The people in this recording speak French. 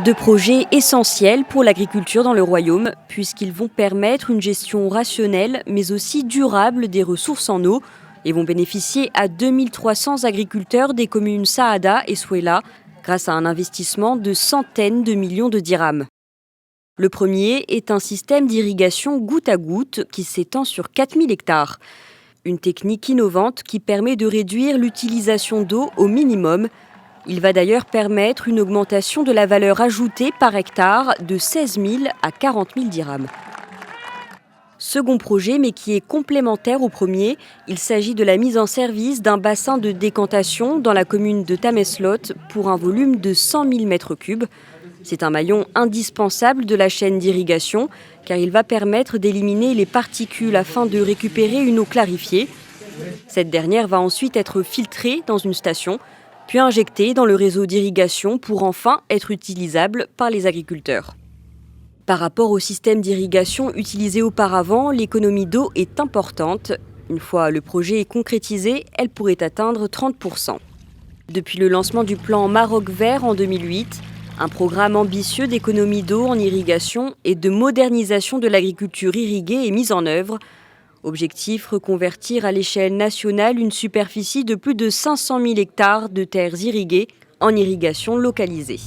Deux projets essentiels pour l'agriculture dans le royaume, puisqu'ils vont permettre une gestion rationnelle, mais aussi durable des ressources en eau, et vont bénéficier à 2300 agriculteurs des communes Saada et Souela, grâce à un investissement de centaines de millions de dirhams. Le premier est un système d'irrigation goutte à goutte qui s'étend sur 4000 hectares. Une technique innovante qui permet de réduire l'utilisation d'eau au minimum. Il va d'ailleurs permettre une augmentation de la valeur ajoutée par hectare de 16 000 à 40 000 dirhams. Second projet, mais qui est complémentaire au premier, il s'agit de la mise en service d'un bassin de décantation dans la commune de Tameslot pour un volume de 100 000 mètres cubes. C'est un maillon indispensable de la chaîne d'irrigation car il va permettre d'éliminer les particules afin de récupérer une eau clarifiée. Cette dernière va ensuite être filtrée dans une station, puis injectée dans le réseau d'irrigation pour enfin être utilisable par les agriculteurs. Par rapport au système d'irrigation utilisé auparavant, l'économie d'eau est importante. Une fois le projet est concrétisé, elle pourrait atteindre 30%. Depuis le lancement du plan Maroc Vert en 2008, un programme ambitieux d'économie d'eau en irrigation et de modernisation de l'agriculture irriguée est mis en œuvre. Objectif, reconvertir à l'échelle nationale une superficie de plus de 500 000 hectares de terres irriguées en irrigation localisée.